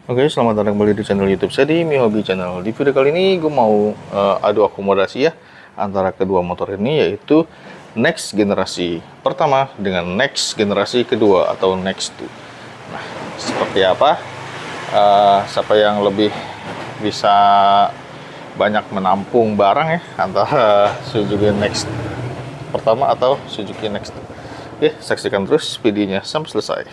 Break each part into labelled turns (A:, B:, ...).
A: Oke, selamat datang kembali di channel YouTube saya di Mi Hobi Channel. Di video kali ini gue mau adu akomodasi ya antara kedua motor ini, yaitu next generasi pertama dengan next generasi kedua atau next 2. Nah, seperti apa? Siapa yang lebih bisa banyak menampung barang ya antara Suzuki Next pertama atau Suzuki Next 2. Oke, saksikan terus videonya sampai selesai.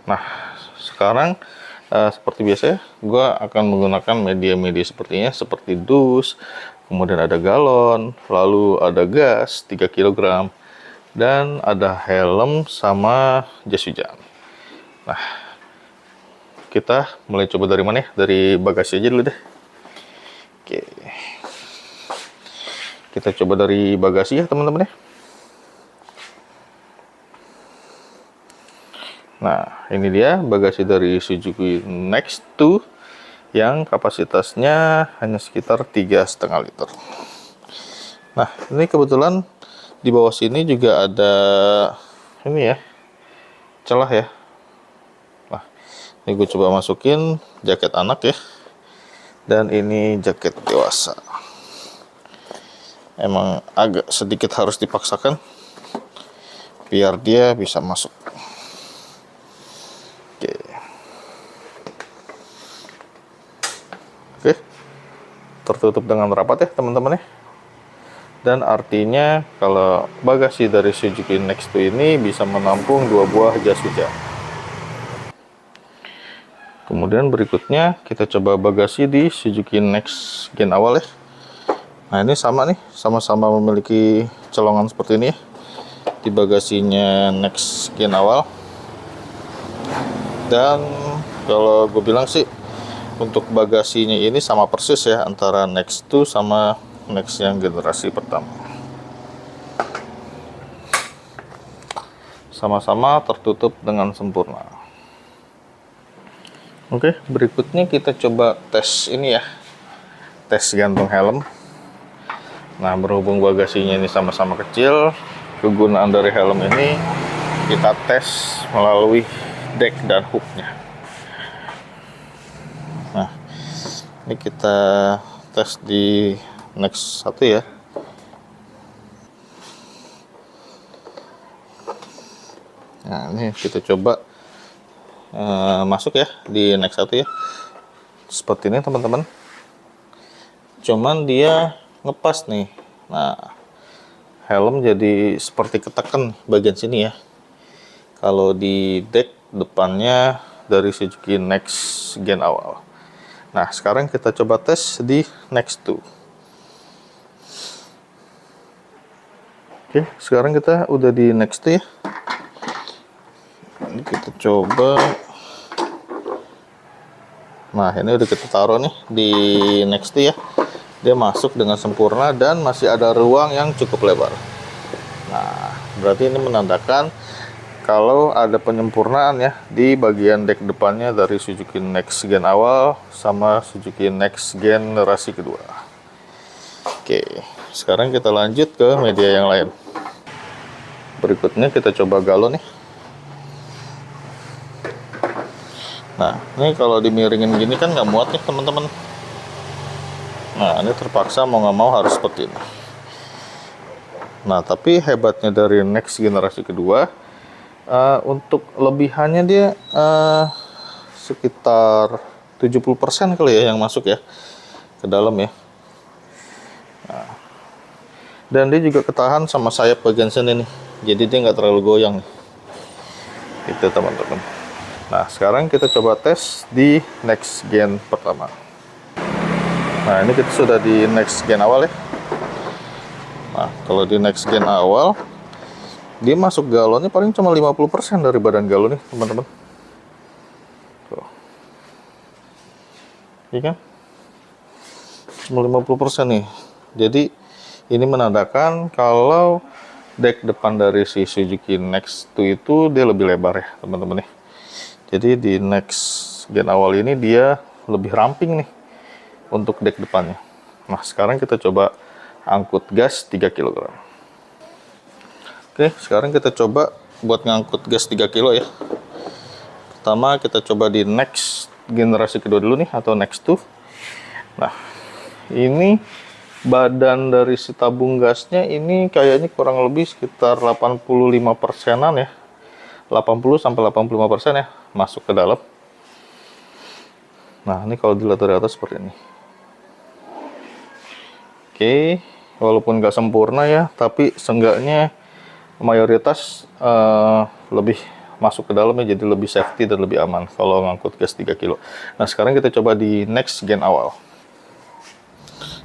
A: Nah, sekarang seperti biasa ya, gue akan menggunakan media-media sepertinya, seperti dus, kemudian ada galon, lalu ada gas 3 kg, dan ada helm sama jas hujan. Nah, kita mulai coba dari mana ya? Dari bagasi aja dulu deh. Oke, kita coba dari bagasi ya teman-teman ya. Nah, ini dia bagasi dari Suzuki Next 2 yang kapasitasnya hanya sekitar 3,5 liter. Nah, ini kebetulan di bawah sini juga ada ini ya, celah ya. Nah, ini gue coba masukin jaket anak ya, dan ini jaket dewasa. Emang agak sedikit harus dipaksakan biar dia bisa masuk. Oke, tertutup dengan rapat ya teman-teman ya. Dan artinya kalau bagasi dari Suzuki Next 2 ini bisa menampung 2 buah jas hujan. Kemudian berikutnya kita coba bagasi di Suzuki Next gen awal ya. Nah, ini sama nih, sama-sama memiliki colongan seperti ini ya di bagasinya Next gen awal. Dan kalau gue bilang sih untuk bagasinya ini sama persis ya antara Next 2 sama Next yang generasi pertama. Sama-sama tertutup dengan sempurna. Oke, berikutnya kita coba tes ini ya. Tes gantung helm. Nah, berhubung bagasinya ini sama-sama kecil, kegunaan dari helm ini kita tes melalui deck dan hooknya. Nah, ini kita tes di Next 1 ya. Nah, ini kita coba masuk ya di Next 1 ya. Seperti ini teman-teman. Cuman dia ngepas nih. Nah, helm jadi seperti ketekan bagian sini ya. Kalau di deck depannya dari Suzuki Next gen awal. Nah, sekarang kita coba tes di Next 2. Oke, sekarang kita udah di Next 2 ya. Ini kita coba. Nah, ini udah kita taruh nih di Next 2 ya. Dia masuk dengan sempurna dan masih ada ruang yang cukup lebar. Nah, berarti ini menandakan kalau ada penyempurnaan ya di bagian deck depannya dari Suzuki Next gen awal sama Suzuki Next generasi kedua. Oke, sekarang kita lanjut ke media yang lain. Berikutnya kita coba galon nih. Nah, ini kalau dimiringin gini kan nggak muat nih teman-teman. Nah, ini terpaksa mau nggak mau harus seperti ini. Nah, tapi hebatnya dari Next generasi kedua, untuk lebihannya dia sekitar 70% kali ya yang masuk ya ke dalam ya. Nah, dan dia juga ketahan sama sayap bagian sini nih, jadi dia nggak terlalu goyang nih. Itu teman-teman. Nah, sekarang kita coba tes di Next gen pertama. Nah, ini kita sudah di Next gen awal ya. Nah, kalau di Next gen awal dia masuk galonnya paling cuma 50% dari badan galon nih teman-teman. Tuh. Iya kan? Cuma 50% nih. Jadi ini menandakan kalau deck depan dari si Suzuki Next 2 itu dia lebih lebar ya teman-teman nih. Jadi di Next gen awal ini dia lebih ramping nih untuk dek depannya. Nah, sekarang kita coba angkut gas 3 kg. Oke, sekarang kita coba buat ngangkut gas 3 kg ya. Pertama kita coba di next generasi kedua dulu nih, atau next 2. Nah, ini badan dari si tabung gasnya ini kayaknya kurang lebih sekitar 85%-an ya. 80-85% ya masuk ke dalam. Nah, ini kalau dilihat dari atas seperti ini. Oke, walaupun nggak sempurna ya, tapi seenggaknya mayoritas lebih masuk ke dalamnya, jadi lebih safety dan lebih aman kalau ngangkut gas 3 kg. Nah, sekarang kita coba di next gen awal.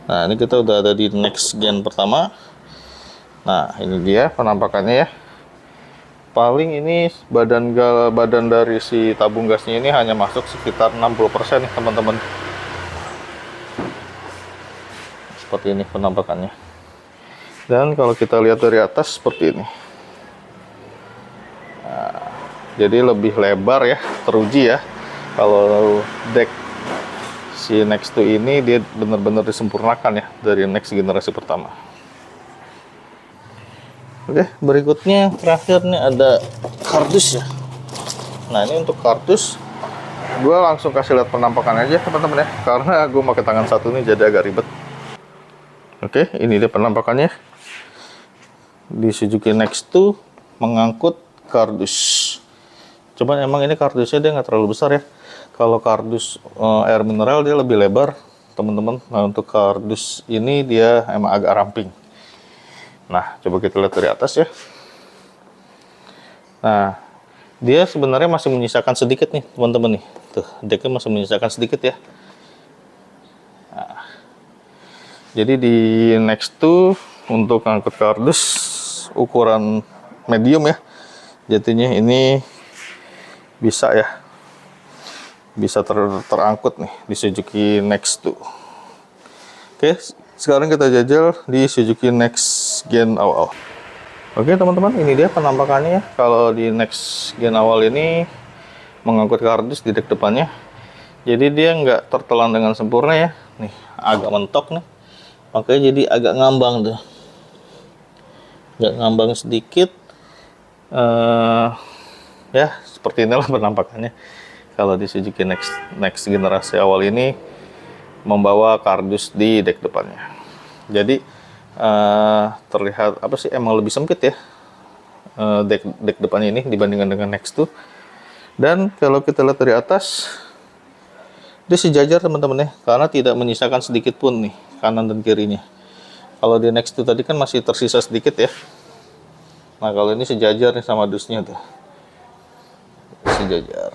A: Nah, ini kita udah ada di next gen pertama. Nah, ini dia penampakannya ya. Paling ini badan dari si tabung gasnya ini hanya masuk sekitar 60% nih teman-teman. Seperti ini penampakannya. Dan kalau kita lihat dari atas seperti ini. Nah, jadi lebih lebar ya, teruji ya. Kalau deck si Next 2 ini dia benar-benar disempurnakan ya dari Next generasi pertama. Oke, berikutnya terakhir nih ada kardus ya. Nah, ini untuk kardus gue langsung kasih lihat penampakan aja teman-teman ya, karena gue pakai tangan satu nih jadi agak ribet. Oke, ini dia penampakannya di Suzuki Next 2 mengangkut kardus. Cuman emang ini kardusnya dia nggak terlalu besar ya. Kalau kardus air mineral dia lebih lebar teman-teman. Nah, untuk kardus ini dia emang agak ramping. Nah, coba kita lihat dari atas ya. Nah, dia sebenarnya masih menyisakan sedikit nih teman-teman nih. Tuh, deknya masih menyisakan sedikit ya. Nah, jadi di Next 2 untuk angkut kardus ukuran medium ya. Jadinya ini bisa ya. Bisa terangkut nih di Suzuki Next 2. Oke, sekarang kita jajal di Suzuki Next Gen awal. Oke teman-teman, ini dia penampakannya ya. Kalau di Next Gen awal ini mengangkut kardus di dek depannya. Jadi dia nggak tertelan dengan sempurna ya. Nih, agak mentok nih. Makanya jadi agak ngambang tuh. Agak ngambang sedikit. Ya, seperti inilah penampakannya. Kalau di Suzuki Next generasi awal ini membawa kardus di dek depannya. Jadi terlihat apa sih, emang lebih sempit ya dek depannya ini dibandingkan dengan Next 2. Dan kalau kita lihat dari atas dia sejajar teman-teman ya, karena tidak menyisakan sedikit pun nih kanan dan kirinya. Kalau di Next 2 tadi kan masih tersisa sedikit ya. Nah, kalau ini sejajar nih sama dusnya tuh. Sejajar.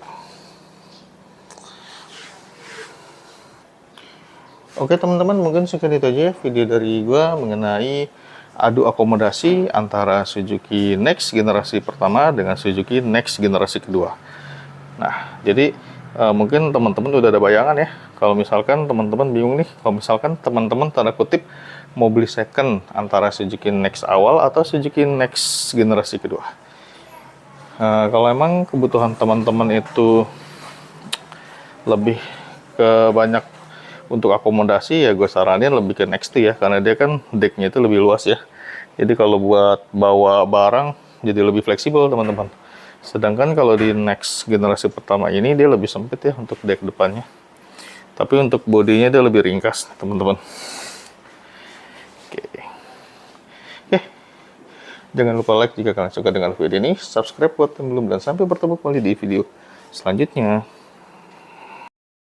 A: Oke teman-teman, mungkin sekian itu aja video dari gua mengenai adu akomodasi antara Suzuki Next generasi pertama dengan Suzuki Next generasi kedua. Nah, jadi mungkin teman-teman udah ada bayangan ya. Kalau misalkan teman-teman bingung nih, kalau misalkan teman-teman tanda kutip mau beli second antara Suzuki Next awal atau Suzuki Next generasi kedua. Kalau emang kebutuhan teman-teman itu lebih ke banyak untuk akomodasi, ya gue saranin lebih ke Next ya, karena dia kan decknya itu lebih luas ya. Jadi kalau buat bawa barang jadi lebih fleksibel teman-teman. Sedangkan kalau di Next generasi pertama ini dia lebih sempit ya untuk deck depannya. Tapi untuk bodinya dia lebih ringkas teman-teman. Oke. Jangan lupa like jika kalian suka dengan video ini, subscribe buat yang belum, dan sampai bertemu kembali di video selanjutnya.